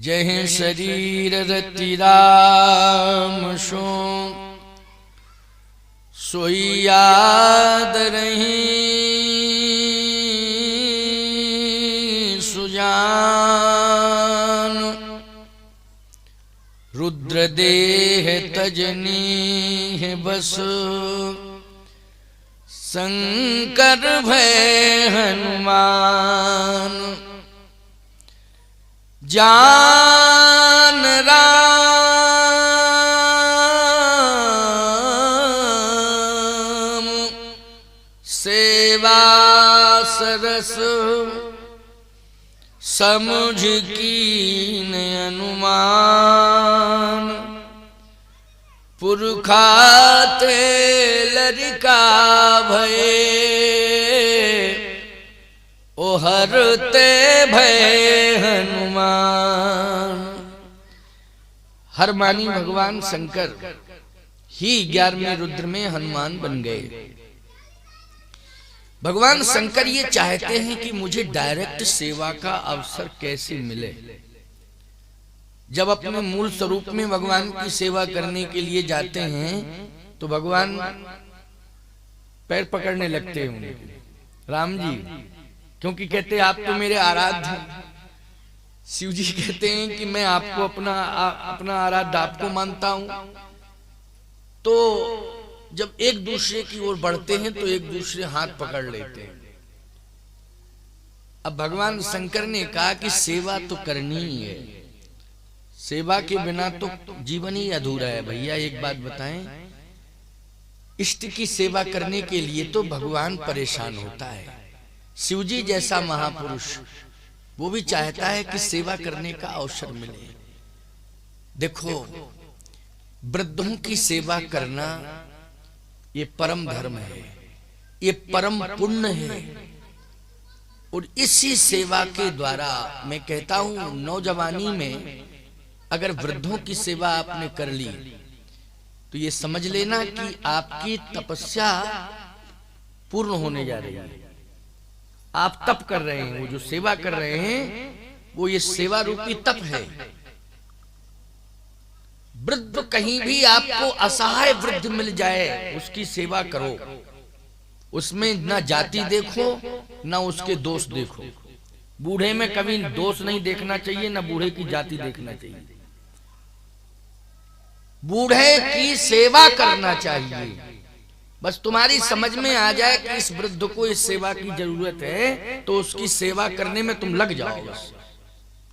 जय शरीर रति राम सो सोई याद रही सुजान। रुद्र देह तजनी है बस शंकर भय हनुमान। जान राम सेवा सरस समझ कीन अनुमान। पुरखाते लड़का भये ओ हरते भय हनुमान। हर मानी भगवान शंकर ही 11वें रुद्र में हनुमान बन गए। भगवान शंकर ये चाहते हैं कि मुझे डायरेक्ट सेवा का अवसर कैसे मिले। जब अपने मूल स्वरूप में भगवान की सेवा करने के लिए जाते हैं तो भगवान पैर पकड़ने लगते हैं राम जी, क्योंकि कहते आप तो मेरे आराध्य हैं। शिव जी कहते हैं कि मैं आपको अपना आराध्य आपको मानता हूं। तो जब एक दूसरे की ओर बढ़ते हैं तो एक दूसरे हाथ पकड़ लेते हैं। अब भगवान शंकर ने कहा कि सेवा तो करनी ही है, सेवा के बिना तो जीवन ही अधूरा है। भैया एक बात बताएं, इष्ट की सेवा करने के लिए तो भगवान परेशान होता है। शिवजी जैसा महापुरुष वो भी चाहता है कि सेवा करने का अवसर मिले। देखो, वृद्धों की सेवा करना ये परम धर्म है, ये परम पुण्य है। और इसी सेवा के द्वारा मैं कहता हूं, नौजवानी में अगर वृद्धों की सेवा आपने कर ली तो ये समझ लेना कि आपकी तपस्या पूर्ण होने जा रही है। आप तप कर रहे हैं, वो जो सेवा कर रहे हैं वो ये सेवा रूपी तप है। वृद्ध कहीं भी आपको असहाय वृद्ध मिल जाए उसकी सेवा करो। उसमें ना जाति देखो ना उसके दोष देखो। बूढ़े में कभी दोष नहीं देखना चाहिए, ना बूढ़े की जाति देखना चाहिए। बूढ़े की सेवा करना चाहिए। बस तुम्हारी समझ में आ जाए कि इस वृद्ध को इस सेवा की जरूरत है तो उसकी सेवा करने में तुम लग जाओ। बस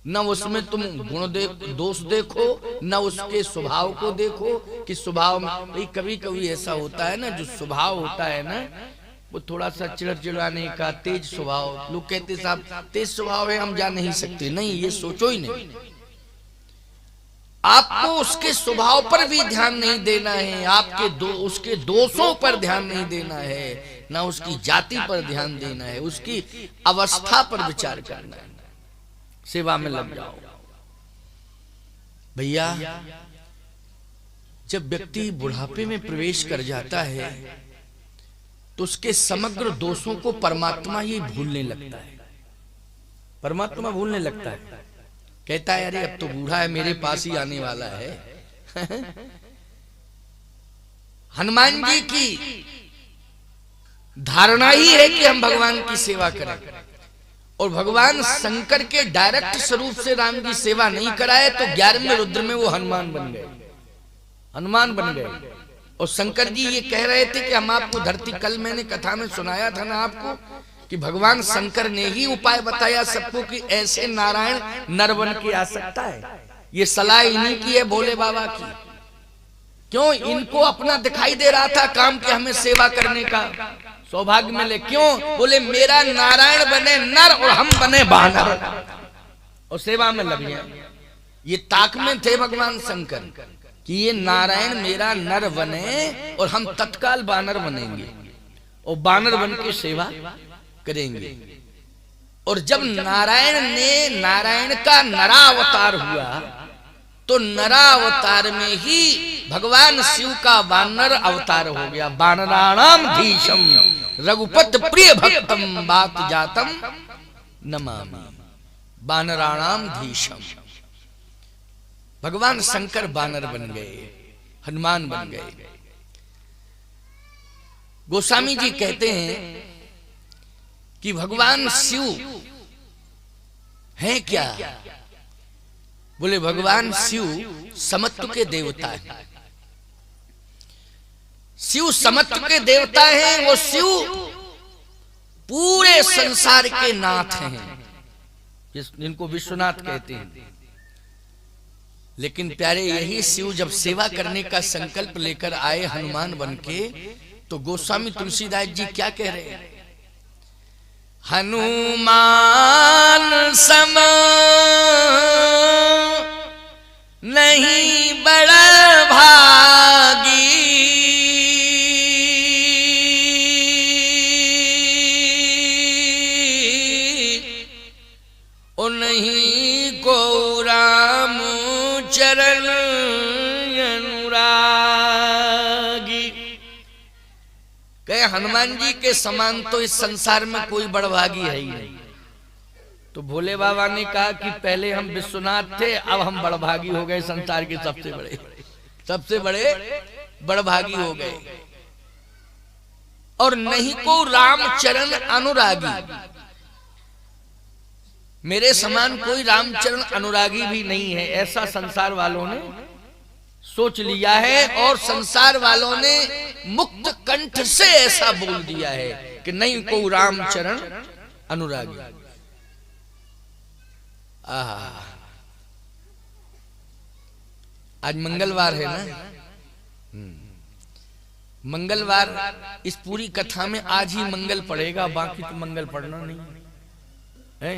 न उसमें तुम गुण दोष देखो, न उसके स्वभाव को देखो कि स्वभाव में कभी कभी ऐसा होता है ना, जो स्वभाव होता है ना वो थोड़ा सा चिड़चिड़ाने का, तेज स्वभाव। लोग कहते साहब तेज स्वभाव है हम जा नहीं सकते। नहीं, ये सोचो ही नहीं। आपको उसके स्वभाव पर भी ध्यान नहीं देना है, उसके दोषों पर ध्यान नहीं देना है, ना उसकी जाति पर ध्यान देना है, उसकी अवस्था पर विचार करना है। सेवा में लग जाओ। भैया, जब व्यक्ति बुढ़ापे में प्रवेश कर जाता है तो उसके समग्र दोषों को परमात्मा ही भूलने लगता है। परमात्मा भूलने लगता है, कहता है अरे अब तो बूढ़ा है, मेरे पास ही आने वाला है। हनुमान जी की धारणा ही है कि हम भगवान की सेवा करें, और भगवान शंकर के डायरेक्ट स्वरूप से राम की सेवा नहीं कराए तो 11वें रुद्र में वो हनुमान बन गए। हनुमान बन गए। और शंकर जी ये कह रहे थे कि हम आपको धरती, कल मैंने कथा में सुनाया था ना आपको कि भगवान शंकर ने ही उपाय बताया सबको कि ऐसे नारायण नर बन के आ सकता है। ये सलाह इन्हीं की है, भोले बाबा की। क्यों? इनको अपना दिखाई दे रहा था काम कि हमें सेवा करने का सौभाग्य मिले। क्यों? बोले मेरा नारायण बने नर और हम बने बानर, और सेवा में लग गया। ये ताक में थे भगवान शंकर कि ये नारायण मेरा नर बने और हम तत्काल बानर बनेंगे और बानर बन के सेवा करेंगे। और जब नारायण का नरावतार हुआ तो नरावतार में ही भगवान शिव का वानर अवतार हो गया। वानराणाम धीशम रघुपत प्रिय भक्तम बात जातम नमामि। वानराणाम धीशम, भगवान शंकर बानर बन गए, हनुमान बन गए। गोस्वामी जी कहते हैं कि भगवान शिव हैं क्या? बोले भगवान शिव समत्व के देवता हैं। शिव समत्व के देवता हैं। वो शिव पूरे संसार के नाथ हैं, जिनको विश्वनाथ कहते हैं। लेकिन प्यारे, यही शिव जब सेवा करने का संकल्प लेकर आए हनुमान बनके, तो गोस्वामी तुलसीदास जी क्या कह रहे हैं? हनुमान सम नहीं बड़ा भागी, नहीं को राम चरण अनुरागी। कहे हनुमान जी के समान तो इस संसार में कोई बड़भागी है ही नहीं। तो भोले बाबा ने कहा कि पहले हम विश्वनाथ थे, अब हम बड़भागी हो गए, संसार के सबसे बड़े बड़भागी हो गए। और नहीं को रामचरण अनुरागी, मेरे समान कोई रामचरण अनुरागी भी नहीं है, ऐसा संसार वालों ने सोच लिया है। और संसार वालों ने मुक्त कंठ से ऐसा बोल दिया है कि नहीं को रामचरण अनुरागी। आज मंगलवार है ना, मंगलवार इस पूरी कथा में आज ही मंगल पड़ेगा, बाकी तो मंगल पढ़ना नहीं है।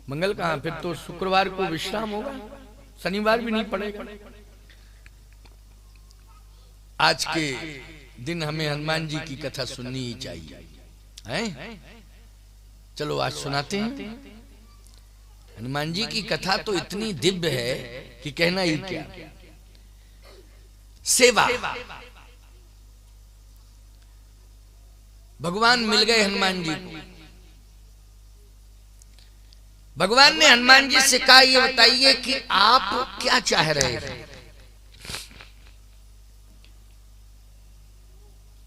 मंगल कहाँ? फिर तो शुक्रवार को विश्राम होगा, शनिवार भी नहीं पड़ेगा। आज के दिन हमें हनुमान जी की कथा सुननी ही चाहिए, हैं? चलो आज सुनाते हैं। हनुमान जी की कथा तो इतनी दिव्य है कि कहना ही क्या। सेवा, भगवान मिल गए हनुमान जी को। भगवान ने हनुमान जी से कहा, ये बताइए कि आप क्या चाह रहे हैं?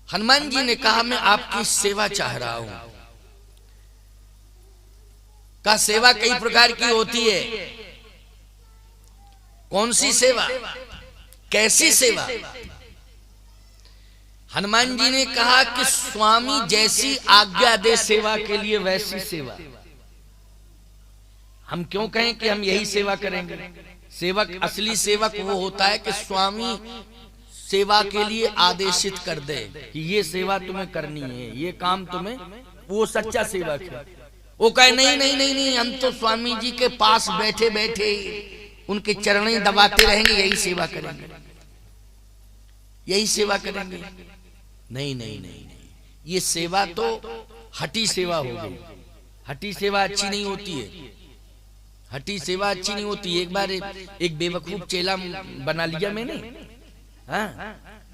हनुमान जी ने कहा, मैं आपकी सेवा चाह रहा हूं। का सेवा कई प्रकार की होती है। कौन सी सेवा, कैसी सेवा? हनुमान जी ने कहा कि स्वामी जैसी आज्ञा दे सेवा के लिए वैसी सेवा। हम क्यों कहें कि हम यही सेवा करेंगे? सेवक, असली सेवक वो होता है कि स्वामी सेवा के लिए आदेशित कर दे कि ये सेवा तुम्हें करनी है, ये काम तुम्हें, वो सच्चा सेवक है। वो कहे नहीं नहीं नहीं नहीं, हम तो स्वामी जी के पास बैठे बैठे उनके चरण दबाते रहेंगे, यही सेवा करेंगे, यही सेवा करेंगे। नहीं नहीं नहीं नहीं, ये सेवा तो हठी सेवा हो गई। हठी सेवा अच्छी नहीं होती है, हठी सेवा अच्छी नहीं होती। एक बार एक बेवकूफ चेला बना लिया मैंने, हाँ,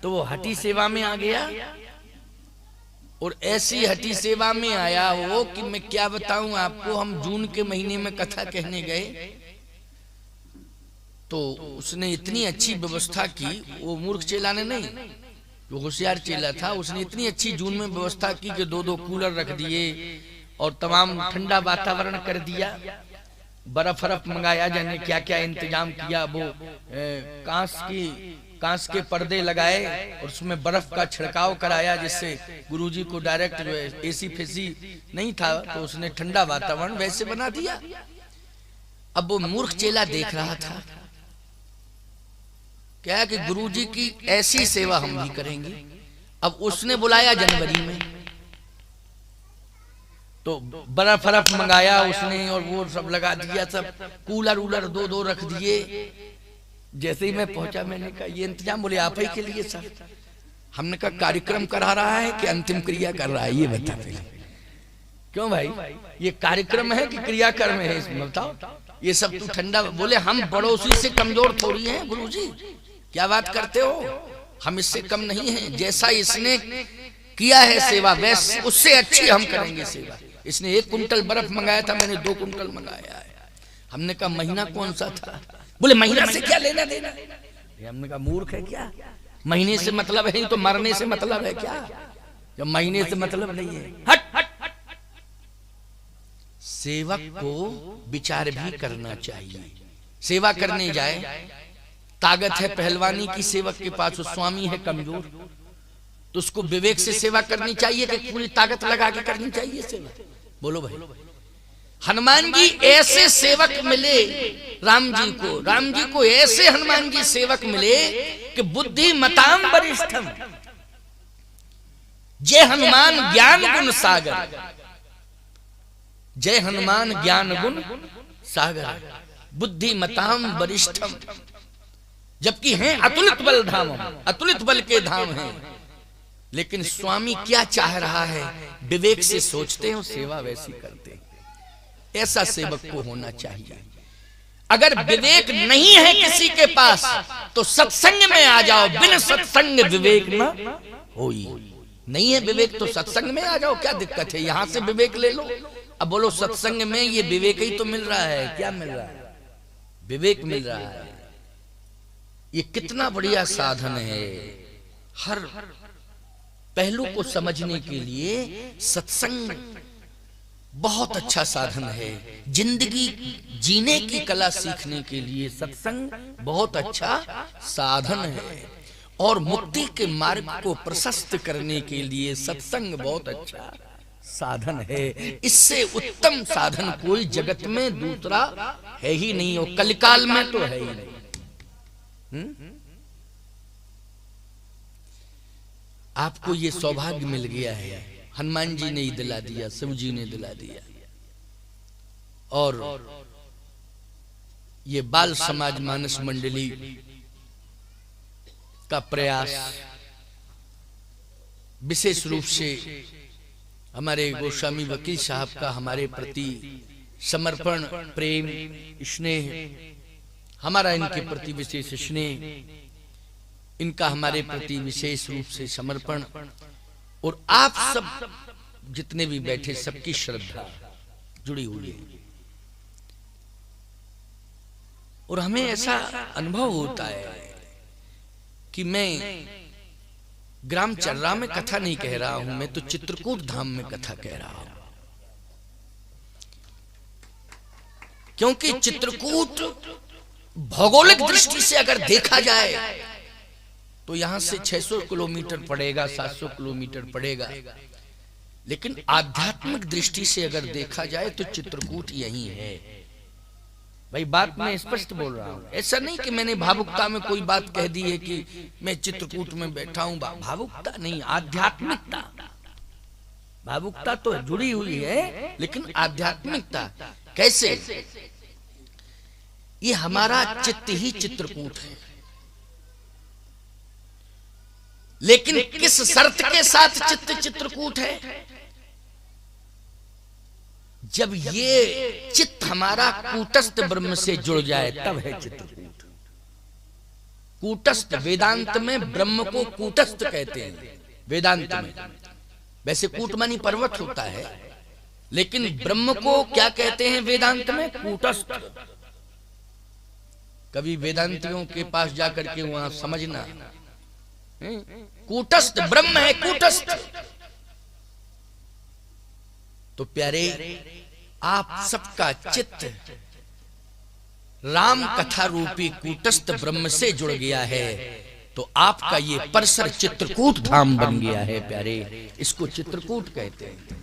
तो वो हठी सेवा में आ गया। और ऐसी हठी सेवा में आया वो कि मैं क्या बताऊं आपको। हम जून के महीने में कथा कहने गए तो उसने इतनी अच्छी व्यवस्था की, वो मूर्ख चेला ने नहीं, जो होशियार चेला था, उसने इतनी अच्छी जून में व्यवस्था की कि 2-2 कूलर रख दिए और तमाम ठंडा वातावरण कर दिया, बर्फ मंगाया, जाने क्या क्या इंतजाम किया। वो कांच के पर्दे लगाए और उसमें बर्फ का छिड़काव कराया, जिससे गुरुजी को डायरेक्ट जो है एसी फेसी नहीं था, तो उसने ठंडा वातावरण वैसे बना दिया। अब वो मूर्ख चेला देख रहा था क्या कि गुरुजी की ऐसी सेवा हम भी करेंगे। अब उसने बुलाया जनवरी में, तो बर्फ मंगाया उसने और वो सब लगा दिया, सब कूलर 2-2 रख दिए। जैसे ही मैं पहुंचा मैंने कहा ये इंतजाम, बोले आप ही के लिए सर। हमने कहा कार्यक्रम करा रहा है कि अंतिम क्रिया कर रहा है, ये बता पहले। क्यों भाई, ये कार्यक्रम है कि क्रियाकर्म है इसमें बताओ। ये सब तू ठंडा, बोले हम पड़ोसी से कमजोर थोड़ी हैं गुरुजी, क्या बात करते हो, हम इससे कम नहीं हैं। जैसा इसने किया है सेवा, वैसे उससे अच्छी हम करेंगे सेवा। इसने 1 कुंटल बर्फ मंगाया था, मैंने 2 कुंटल मंगाया है। हमने कहा महीना कौन सा था, बोले महीना से क्या लेना देना? हमने कहा मूर्ख है क्या, महीने से मतलब है तो मरने से मतलब है क्या? जब महीने से मतलब नहीं है, हट हट। सेवक को विचार भी करना चाहिए। सेवा करने जाए, ताकत है पहलवानी की सेवक के पास, स्वामी है कमजोर, तो उसको विवेक से सेवा करनी चाहिए कि पूरी ताकत लगा के करनी चाहिए सेवा? बोलो भाई। हनुमान जी ऐसे सेवक मिले राम जी को ऐसे हनुमान जी सेवक मिले कि बुद्धिमताम वरिष्ठम, जय हनुमान ज्ञान गुण सागर, जय हनुमान ज्ञान गुण सागर, बुद्धिमताम वरिष्ठम। जबकि हैं अतुलित बल धाम, अतुलित बल के धाम हैं, लेकिन स्वामी क्या चाह रहा है विवेक से सोचते हैं, सेवा वैसी करते हैं। ऐसा सेवक को होना चाहिए। अगर विवेक नहीं है किसी के पास तो सत्संग में आ जाओ, बिन सत्संग विवेक न होई। नहीं है विवेक तो सत्संग में आ जाओ, क्या दिक्कत है? यहां से विवेक ले लो। अब बोलो सत्संग में ये विवेक ही तो मिल रहा है, क्या मिल रहा है? विवेक मिल रहा है। ये कितना बढ़िया साधन है। हर पहलू को समझने के लिए सत्संग बहुत अच्छा साधन है। जिंदगी जीने की कला सीखने के लिए सत्संग बहुत अच्छा साधन है, और मुक्ति के मार्ग को प्रशस्त करने के लिए सत्संग बहुत अच्छा साधन है। इससे उत्तम साधन कोई जगत में दूसरा है ही नहीं, और कलिकाल में तो है ही नहीं। आपको ये सौभाग्य मिल गया है, हनुमान जी ने ही दिला दिया, शिव जी ने दिला दिया। और ये बाल समाज मानस मंडली का प्रयास विशेष रूप से हमारे गोस्वामी वकील साहब का हमारे प्रति समर्पण, प्रेम, स्नेह, हमारा इनके प्रति विशेष स्नेह, इनका हमारे प्रति विशेष रूप से समर्पण, और आप सब जितने भी बैठे सबकी श्रद्धा जुड़ी हुई है। और हमें ऐसा अनुभव होता है कि मैं ग्राम चर्रा में कथा नहीं कह रहा हूं, मैं तो चित्रकूट धाम में कथा कह रहा हूं। क्योंकि चित्रकूट भौगोलिक दृष्टि से अगर देखा जाए तो यहां से 600 किलोमीटर पड़ेगा, 700 किलोमीटर पड़ेगा, लेकिन आध्यात्मिक दृष्टि से अगर देखा जाए तो चित्रकूट यही है। भाई बात मैं स्पष्ट बोल रहा हूं, ऐसा नहीं कि मैंने भावुकता में कोई बात कह दी है कि मैं चित्रकूट में बैठा हूं। भावुकता नहीं, आध्यात्मिकता। भावुकता तो जुड़ी हुई है, लेकिन आध्यात्मिकता कैसे? ये हमारा चित्त ही चित्रकूट है, लेकिन किस शर्त के साथ चित्त चित्रकूट है? जब ये चित्त हमारा कूटस्थ ब्रह्म से जुड़ जाए तब है चित्रकूट। कूटस्थ, वेदांत में ब्रह्म को कूटस्थ कहते हैं। वेदांत में वैसे कूट मानी पर्वत होता है, लेकिन ब्रह्म को क्या कहते हैं वेदांत में? कूटस्थ। कभी वेदांतियों के पास जाकर के वहां समझना, कूटस्थ ब्रह्म है, कूटस्थ। तो प्यारे, आप सबका चित्त राम कथा रूपी कूटस्थ ब्रह्म से जुड़ गया है, तो आपका ये परसर चित्रकूट धाम बन गया है प्यारे। इसको चित्रकूट कहते हैं।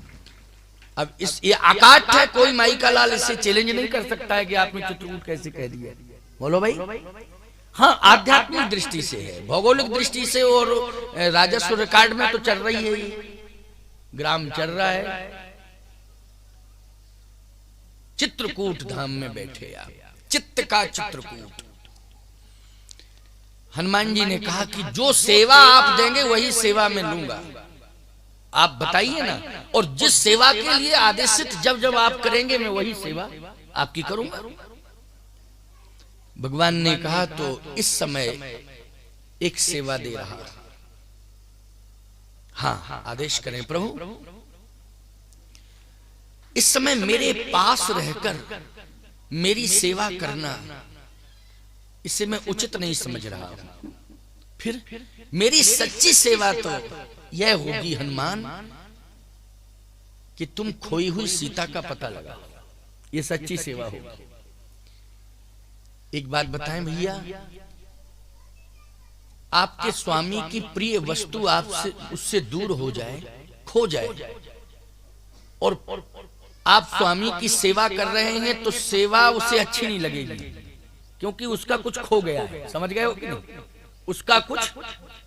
अब ये आकाट है, कोई माई का लाल इससे चैलेंज नहीं कर सकता है कि आपने चित्रकूट कैसे कह दिया। बोलो भाई। हाँ, आध्यात्मिक दृष्टि से है, भौगोलिक दृष्टि से और राजस्व रिकॉर्ड में तो चल रही है, ग्राम चल रहा है। चित्रकूट धाम में बैठे आप, चित्त का चित्रकूट। हनुमान जी ने कहा कि जो सेवा आप देंगे वही सेवा में लूंगा। आप बताइए ना, और जिस सेवा के लिए आदेशित जब जब आप करेंगे मैं वही सेवा आपकी करूंगा। भगवान ने कहा तो इस समय एक सेवा दे रहा। हाँ, आदेश करें प्रभु। इस समय मेरे पास रहकर मेरी सेवा करना, इसे मैं उचित नहीं समझ रहा हूं। फिर मेरी सच्ची सेवा तो यह होगी हनुमान कि तुम खोई हुई सीता का पता लगाओ, ये सच्ची सेवा होगी। एक बात बताएं भैया, आपके स्वामी की प्रिय वस्तु आपसे उससे दूर हो जाए, खो जाए, और आप स्वामी की सेवा कर रहे हैं तो सेवा उसे अच्छी नहीं लगेगी, क्योंकि उसका कुछ खो गया है। समझ गए हो कि नहीं? उसका कुछ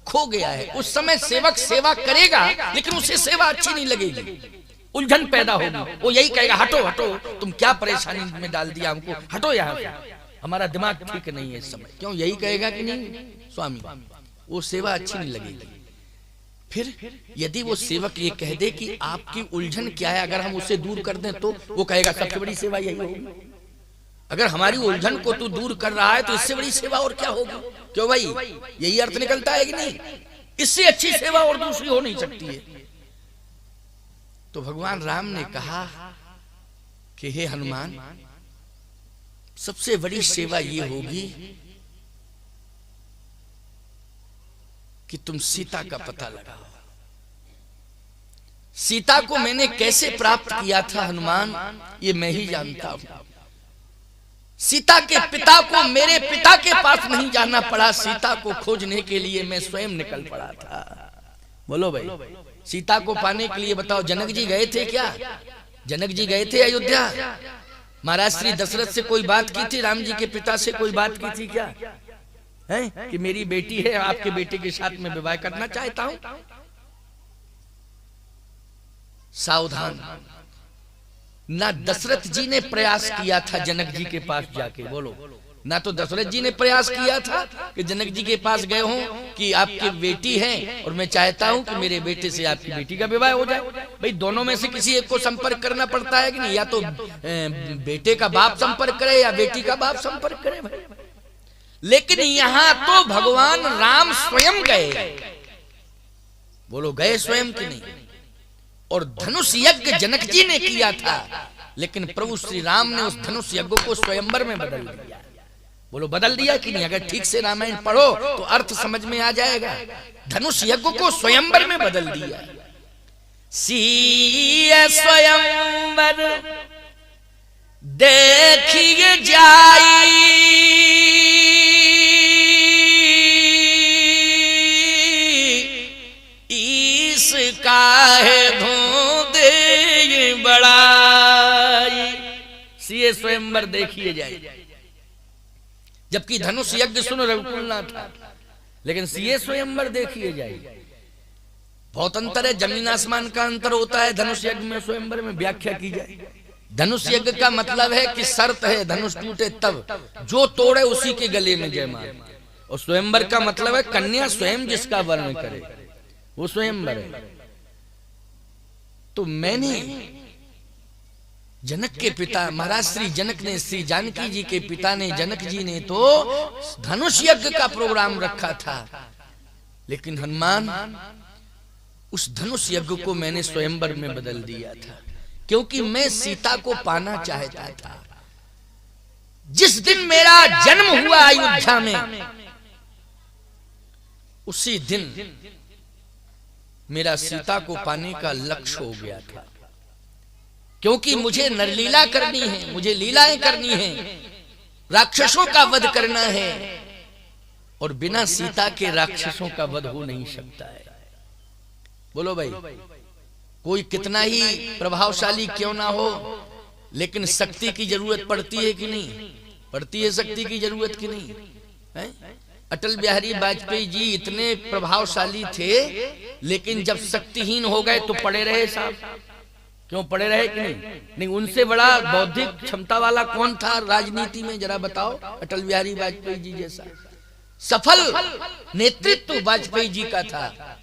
खो गया है। उस समय सेवक सेवा करेगा लेकिन उसे सेवा अच्छी नहीं लगेगी, उलझन पैदा होगी। वो यही कहेगा हटो हटो, तुम क्या परेशानी में डाल दिया हमको, हटो यहाँ से, हमारा दिमाग ठीक नहीं है इस समय। क्यों? यही कहेगा कि नहीं स्वामी? वो सेवा अच्छी नहीं लगेगी। फिर यदि वो सेवक ये कह दे कि आपकी उलझन क्या है, अगर हम उसे दूर कर दें तो वो कहेगा सबसे बड़ी सेवा यही होगी। अगर हमारी उलझन को तू दूर कर रहा है तो इससे बड़ी सेवा और क्या होगी? क्यों भाई? यही अर्थ निकलता है कि नहीं? इससे अच्छी सेवा और दूसरी हो नहीं सकती है। तो भगवान राम ने कहा कि हे हनुमान, सबसे बड़ी सेवा ये होगी कि तुम सीता का पता लगाओ। सीता को मैंने कैसे प्राप्त किया था हनुमान, ये मैं ही जानता हूं। सीता के पिता को मेरे पिता के पास नहीं जाना पड़ा, सीता को खोजने के लिए मैं स्वयं निकल पड़ा था। बोलो भाई, सीता को पाने के लिए बताओ जनक जी गए थे क्या? जनक जी गए थे अयोध्या? महाराज श्री दशरथ से कोई बात की थी? राम जी के पिता से कोई बात की थी क्या है कि मेरी बेटी है, आपके बेटे के साथ में विवाह करना चाहता हूं? सावधान, ना दशरथ जी ने प्रयास किया था जनक जी के पास जाके, बोलो, ना तो दशरथ जी ने प्रयास किया था कि जनक जी के पास गए हों कि आपकी बेटी है और मैं चाहता हूं कि मेरे बेटे से आपकी बेटी का विवाह हो जाए। भाई दोनों में से किसी एक को संपर्क करना पड़ता है कि नहीं? या तो बेटे का बाप संपर्क करे या बेटी का बाप संपर्क करे भाई। लेकिन यहां तो भगवान राम स्वयं गए। बोलो, गए स्वयं कि नहीं? और धनुष यज्ञ जनक जी ने किया था, लेकिन प्रभु श्री राम ने उस धनुष यज्ञ को स्वयंवर में बदल दिया। बोलो, बदल दिया कि नहीं? अगर ठीक से रामायण पढ़ो तो अर्थ समझ में आ जाएगा। धनुष यज्ञ को स्वयंवर में बदल दिया। सीय स्वयंवर देखिए जाई, काहे धोंदे बड़ाई। सीए स्वयंवर देखिए जाए। जबकि धनुष यज्ञ सुन रघुकुल ना था, लेकिन सीए स्वयंवर देखिए जाए। बहुत अंतर है, जमीन आसमान का अंतर होता है धनुष यज्ञ में स्वयंवर में। व्याख्या की जाए, धनुष यज्ञ का मतलब है कि शर्त है धनुष टूटे तब, जो तोड़े उसी के गले में जयमाल। और स्वयंवर का मतलब है कन्या स्वयं जिसका वर्ण करे वो स्वयंवर है। तो मैंने जनक के पिता महाराज श्री जनक ने, श्री जानकी जी के पिता ने, जनक जी ने तो धनुष यज्ञ का प्रोग्राम रखा था, लेकिन हनुमान उस धनुष यज्ञ को मैंने स्वयंवर में बदल दिया था, क्योंकि मैं सीता को पाना चाहता था। जिस दिन मेरा जन्म हुआ अयोध्या में, उसी दिन मेरा सीता को पाने का लक्ष्य हो गया था। क्योंकि मुझे नरलीला करनी है, मुझे लीलाएं करनी है, राक्षसों का वध करना है, और बिना सीता के राक्षसों का वध हो नहीं सकता है। बोलो भाई, कोई कितना ही प्रभावशाली क्यों ना हो, लेकिन शक्ति की जरूरत पड़ती है कि नहीं? पड़ती है शक्ति की जरूरत कि नहीं है? अटल बिहारी वाजपेयी जी इतने प्रभावशाली थे, लेकिन जब शक्तिहीन हो गए तो पड़े रहे साहब। क्यों पड़े रहे कि नहीं? नहीं, उनसे बड़ा बौद्धिक क्षमता वाला कौन था राजनीति में, जरा बताओ। अटल बिहारी वाजपेयी जी जैसा सफल नेतृत्व वाजपेयी जी का था,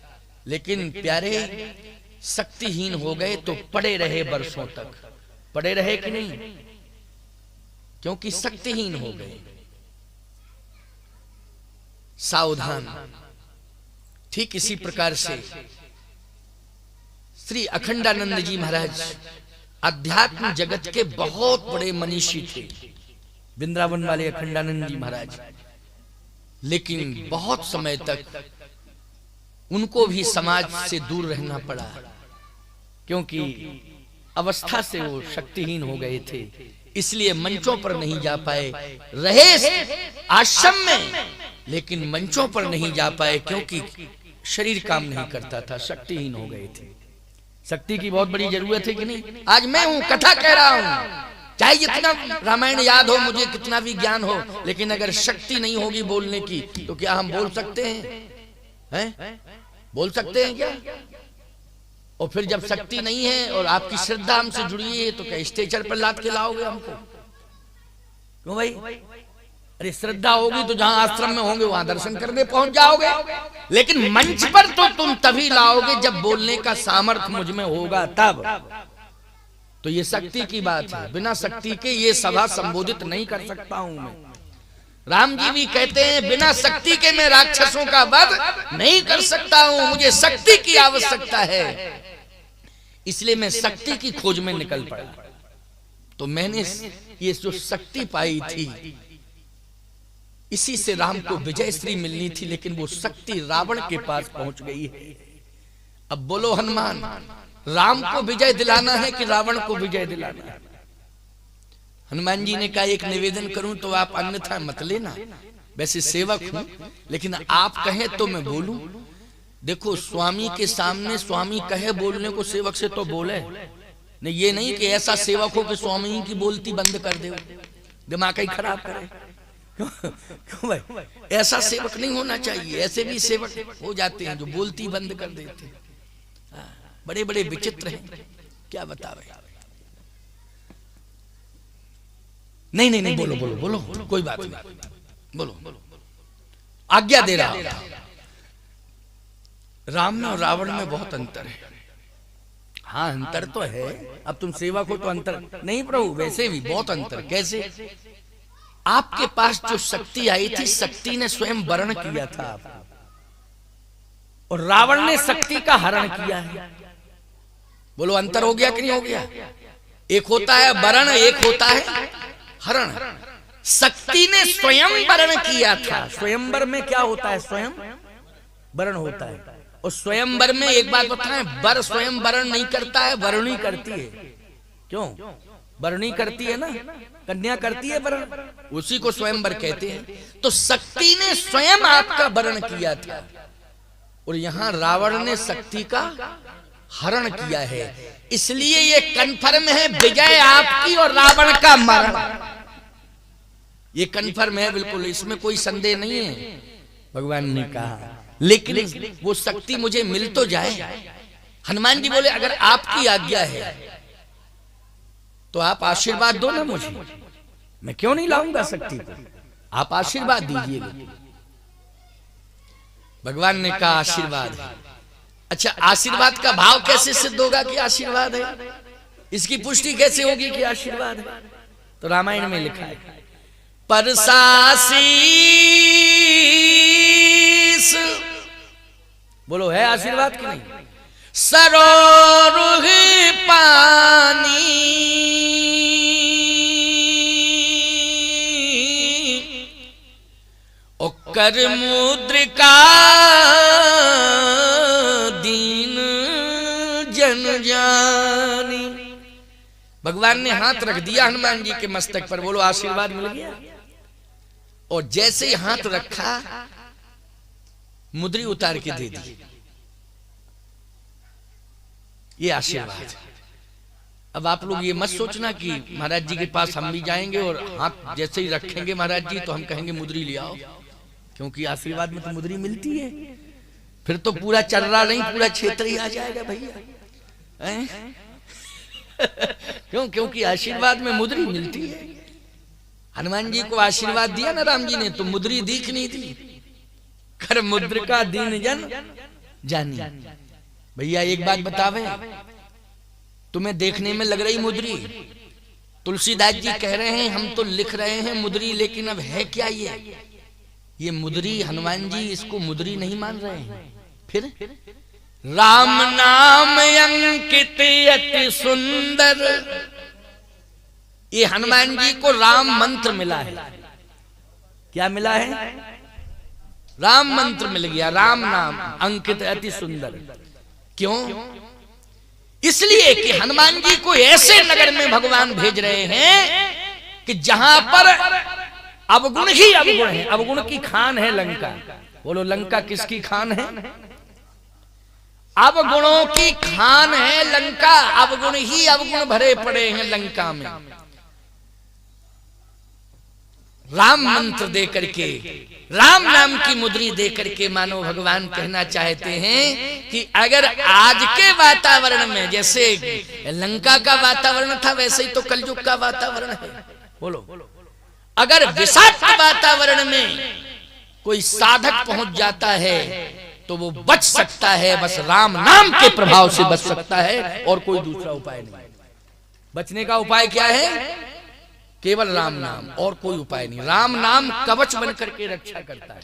लेकिन प्यारे शक्तिहीन हो गए तो पड़े रहे वर्षों तक। पड़े रहे कि नहीं? क्योंकि शक्तिहीन हो गए। सावधान। ठीक इसी प्रकार से श्री अखंडानंद जी महाराज अध्यात्म जगत के बहुत बड़े मनीषी थे। वृंदावन वाले अखंडानंद जी महाराज लेकिन बहुत समय तक उनको भी समाज से दूर रहना पड़ा, क्योंकि अवस्था से वो शक्तिहीन हो गए थे, इसलिए मंचों पर नहीं जा पाए। रहे आश्रम में लेकिन मंचों पर नहीं जा पाए, क्योंकि शरीर काम नहीं करता था, शक्तिहीन हो गए थे। शक्ति की बहुत बड़ी जरूरत है कि नहीं? आज मैं हूं, कथा कह रहा हूं, चाहे जितना रामायण याद हो मुझे, कितना भी ज्ञान हो, लेकिन अगर शक्ति नहीं होगी बोलने की तो क्या हम बोल सकते हैं? बोल सकते हैं क्या? और फिर जब शक्ति नहीं है और आपकी श्रद्धा हमसे जुड़ी है तो क्या स्टेचर पर लाद के लाओगे हमको? क्यों भाई? अरे श्रद्धा होगी तो जहां आश्रम में होंगे वहां दर्शन करने पहुंच जाओगे, लेकिन मंच पर तो तुम तभी लाओगे जब बोलने का सामर्थ्य मुझ में होगा तब। तो ये शक्ति की बात है, बिना शक्ति के ये सभा संबोधित नहीं कर सकता हूं मैं। राम जी भी कहते हैं बिना शक्ति के मैं राक्षसों का वध नहीं कर सकता हूं, मुझे शक्ति की आवश्यकता है, इसलिए मैं शक्ति की खोज में निकल पड़ा। तो मैंने ये जो शक्ति पाई थी, इसी से राम को विजय श्री मिलनी थी, लेकिन वो शक्ति रावण के पास पहुंच गई है। अब बोलो हनुमान, राम को विजय दिलाना है कि रावण को विजय दिलाना है? हनुमान जी ने कहा एक निवेदन करूं तो आप अन्यथा मत लेना, वैसे सेवक हूं, लेकिन आप कहें तो मैं बोलूं। देखो स्वामी के सामने स्वामी कहे बोलने को, सेवक से तो बोले नहीं, ये नहीं कि ऐसा सेवक हो कि स्वामी की बोलती बंद कर दे, दिमाग ही खराब करे। क्यों भाई? ऐसा सेवक नहीं होना चाहिए। ऐसे भी सेवक हो जाते हैं जो बोलती बंद कर देते, बड़े बड़े विचित्र हैं, क्या बतावे। नहीं नहीं नहीं, बोलो बोलो बोलो, कोई बात नहीं, बोलो, आज्ञा दे रहा हूं। राम में और रावण में बहुत अंतर है। हाँ अंतर तो है, अब तुम सेवक हो तो अंतर नहीं प्रभु, वैसे भी बहुत अंतर। कैसे? आपके पास जो शक्ति आई थी, शक्ति ने स्वयं वरण किया था आपको, और रावण ने शक्ति का हरण किया है। बोलो अंतर हो गया कि नहीं हो गया? एक होता है वरण, एक होता है हरण। शक्ति ने स्वयं वरण किया था। स्वयंवर में क्या होता है? स्वयं वरण होता है। और स्वयंवर में एक बात बताएं, वर स्वयं वरण नहीं करता है, वरणी करती है। क्यों? वरणी करती है ना, कन्या करती है वरण, उसी को स्वयंवर कहते हैं। तो शक्ति ने स्वयं आपका वरण किया था, और यहां रावण ने शक्ति का हरण किया है। इसलिए ये कन्फर्म है विजय आपकी और रावण का मरण। ये कन्फर्म है बिल्कुल, इसमें कोई संदेह नहीं है। भगवान ने कहा लेकिन वो शक्ति मुझे मिल तो जाए। हनुमान जी बोले अगर आपकी आज्ञा है तो आप आशीर्वाद दो ना मुझे, मैं क्यों नहीं लाऊंगा शक्ति को, आप आशीर्वाद दीजिएगा। भगवान ने कहा आशीर्वाद। अच्छा आशीर्वाद का भाव कैसे सिद्ध होगा कि आशीर्वाद है? इसकी पुष्टि कैसे होगी कि आशीर्वाद है? तो रामायण में लिखा है परसासीस, बोलो है आशीर्वाद कि नहीं? सरोरुह पानी और कर मुद्रिका दीन जन जानी। भगवान ने हाथ रख दिया हनुमान जी के मस्तक पर, बोलो आशीर्वाद मिल गया। और जैसे ही हाथ रखा मुद्री उतार के दे दी, ये आशीर्वाद। अब आप लोग ये मत सोचना कि महाराज जी के पास हम भी जाएंगे और हाथ जैसे ही रखेंगे महाराज जी तो हम कहेंगे मुद्री ले आओ, क्योंकि आशीर्वाद में तो मुद्री मिलती है। फिर तो पूरा चर्रा नहीं पूरा क्षेत्र ही आ जाएगा भैया। क्यों? क्योंकि आशीर्वाद में मुद्री मिलती है। हनुमान जी को आशीर्वाद दिया ना राम जी ने, तो मुद्री दीख नहीं थी, कर मुद्रिका दीन जन जानी। भैया एक बात बतावे, तुम्हें देखने में लग रही मुद्री, तुलसीदास जी कह रहे हैं हम तो लिख रहे हैं मुद्री, लेकिन अब है क्या ये मुद्री? हनुमान जी इसको मुद्री नहीं मान रहे हैं। फिर राम नाम अंकित अति सुंदर, ये हनुमान जी को राम मंत्र मिला है। क्या मिला है? राम मंत्र मिल गया, राम नाम अंकित, अति सुंदर। क्यों? इसलिए कि हनुमान जी को ऐसे नगर में भगवान भेज रहे हैं कि जहां पर अवगुण ही अवगुण है, अवगुण की खान है लंका। बोलो लंका किसकी खान है? अवगुणों की खान है लंका, अवगुण ही अवगुण भरे पड़े हैं लंका में। राम मंत्र दे करके, राम नाम की मुद्री दे करके मानो भगवान कहना चाहते हैं कि अगर आज के वातावरण में जैसे लंका का वातावरण था वैसे ही तो कलयुग का वातावरण है। बोलो अगर विषाक्त वातावरण में कोई साधक पहुंच जाता है तो वो बच सकता है, बस राम नाम के प्रभाव से बच सकता है, और कोई दूसरा उपाय नहीं। बचने का उपाय क्या है? केवल राम नाम, और कोई उपाय नहीं। राम नाम कवच बन करके रक्षा करता है,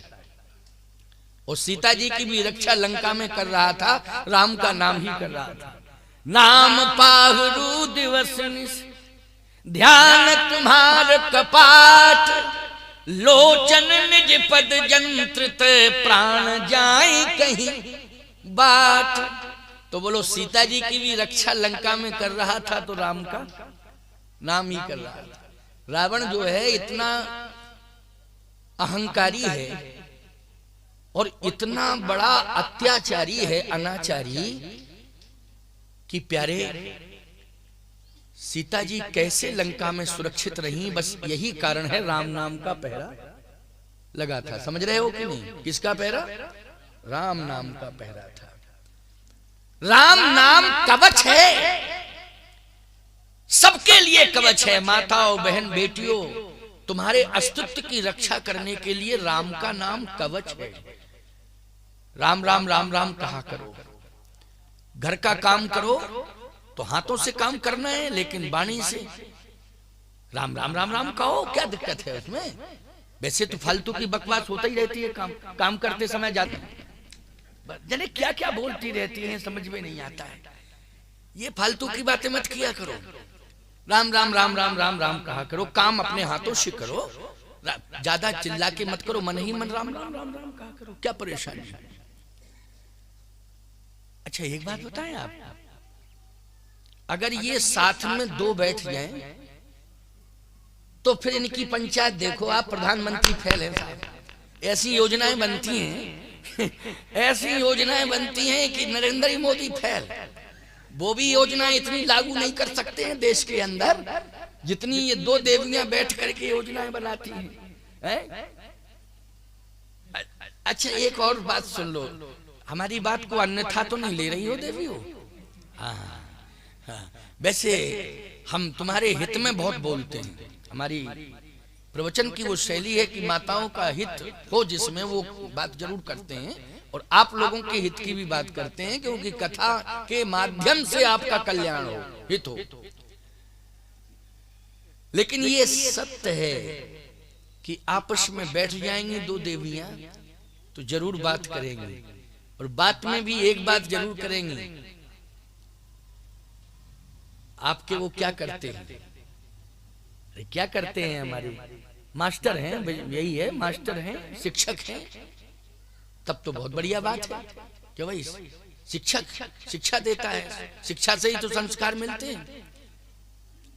और सीता जी की भी रक्षा लंका में कर रहा था, राम का नाम ही कर रहा था। नाम पाहरु दिवस निस, ध्यान तुम्हार कपाट, लोचन निज पद जंत्रित, प्राण जाए कहीं बाट। तो बोलो सीता जी की भी रक्षा लंका में कर रहा था तो राम का नाम ही कर रहा था। रावण जो है इतना अहंकारी है और इतना बड़ा अत्याचारी है, अनाचारी, कि प्यारे सीता जी कैसे लंका में सुरक्षित रहीं, बस यही कारण है राम नाम का पहरा लगा था। समझ रहे हो कि नहीं? किसका पहरा? राम नाम का पहरा था। राम नाम कवच है, सबके लिए कवच है। माताओं, बहन, बेटियों, तुम्हारे अस्तित्व की रक्षा करने के लिए राम का नाम कवच है। राम राम राम राम कहा करो। घर का काम करो तो हाथों से काम करना है, लेकिन वाणी से राम राम राम राम कहो, क्या दिक्कत है उसमें? वैसे तो फालतू की बकवास होता ही रहती है, काम करते समय जाते जने क्या क्या बोलती रहती हैं, समझ में नहीं आता है। ये फालतू की बातें मत किया करो। राम राम राम राम राम राम कहा करो, काम अपने हाथों से करो, ज्यादा चिल्ला के मत करो, मन ही मन राम राम राम राम कहा करो, क्या परेशानी है? अच्छा एक बात बताएं आप, अगर ये साथ में दो बैठ जाएं तो फिर इनकी पंचायत देखो आप, प्रधानमंत्री फेल है साहब। ऐसी योजनाएं बनती हैं ऐसी योजनाएं बनती हैं कि नरेंद्र मोदी फेल। वो भी योजनाएं इतनी लागू नहीं कर सकते हैं देश के अंदर जितनी ये दो देवियां बैठ करके योजनाएं बनाती हैं। अच्छा एक और बात सुन लो, हमारी बात को अन्यथा तो नहीं ले रही हो देवी हो? हाँ, वैसे हम तुम्हारे हित में बहुत बोलते हैं। हमारी प्रवचन की वो शैली है कि माताओं का हित हो जिसमें वो बात जरूर करते हैं, और आप लोगों के हित की भी बात करते हैं, क्योंकि कथा के माध्यम से आपका कल्याण हो, हित हो। लेकिन ये सत्य है कि आपस में बैठ जाएंगी दो देवियां तो जरूर बात करेंगी, और बात में भी एक बात जरूर करेंगी। आपके वो क्या करते हैं? अरे क्या करते हैं? हमारे मास्टर हैं, यही है, मास्टर हैं, शिक्षक हैं, तब तो बहुत बढ़िया बात है कि भाई शिक्षक शिक्षा देता है, शिक्षा से ही तो संस्कार मिलते हैं।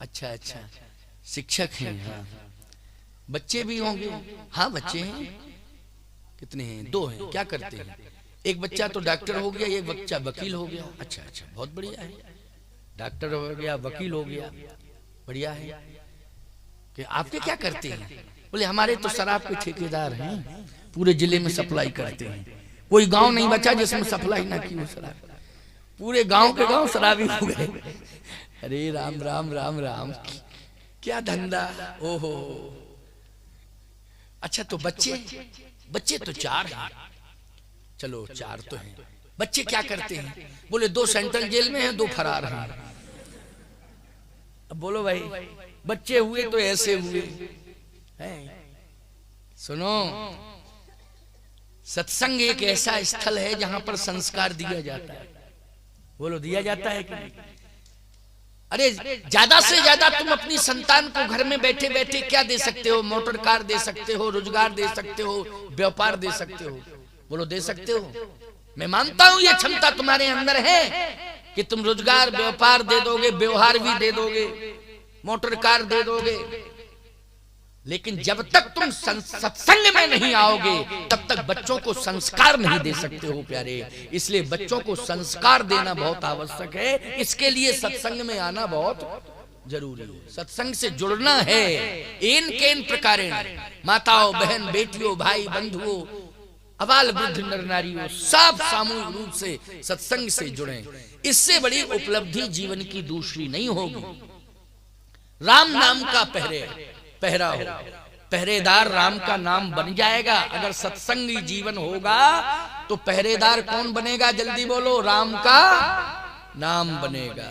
अच्छा अच्छा, शिक्षक हैं। हाँ, बच्चे भी होंगे? हाँ बच्चे हैं। कितने हैं? दो हैं। क्या करते हैं? एक बच्चा तो डॉक्टर हो गया, एक बच्चा वकील हो गया। अच्छा अच्छा, बहुत बढ़िया है, डॉक्टर हो गया, वकील हो गया, बढ़िया है। कि आपके क्या करते हैं? बोले हमारे तो शराब के ठेकेदार हैं, पूरे जिले में सप्लाई करते हैं। कोई गांव नहीं बचा जिसमें सप्लाई ना की हो शराब, पूरे गांव के गांव शराबी हो गए। अरे राम राम राम राम, क्या धंधा! ओहो, अच्छा तो बच्चे तो चार हैं। चलो चार तो हैं, बच्चे क्या करते हैं? बोले दो सेंट्रल जेल में हैं, दो फरार हैं। अब बोलो भाई, बच्चे हुए तो ऐसे हुए हैं। सुनो, सत्संग एक ऐसा स्थल है जहां पर संस्कार दिया जाता है। बोलो दिया जाता है कि नहीं? अरे ज्यादा से ज्यादा तुम अपनी संतान को घर में बैठे बैठे क्या दे सकते हो? मोटर कार दे सकते हो, रोजगार दे सकते हो, व्यापार दे सकते हो। बोलो दे सकते हो? मैं मानता हूं ये क्षमता तुम्हारे अंदर है कि तुम रोजगार व्यापार दे दोगे, व्यवहार भी दे दोगे, मोटर कार दे दोगे। लेकिन जब तक तुम सत्संग में नहीं आओगे तब तक बच्चों को संस्कार नहीं दे सकते हो प्यारे। इसलिए बच्चों को संस्कार देना बहुत आवश्यक है। इसके लिए सत्संग में आना बहुत जरूरी है। सत्संग से जुड़ना है। इन केन प्रकारेण माताओं, बहन, बेटियों, भाई, बंधुओं, अबाल वृद्ध नर नारियों सब सामूहिक रूप से सत्संग से जुड़े। इससे बड़ी उपलब्धि जीवन की दूसरी नहीं होगी। राम नाम का पहरा हो, पहरेदार राम का नाम बन जाएगा। अगर सत्संगी जीवन होगा तो पहरेदार कौन बनेगा? जल्दी बोलो, राम का नाम बनेगा।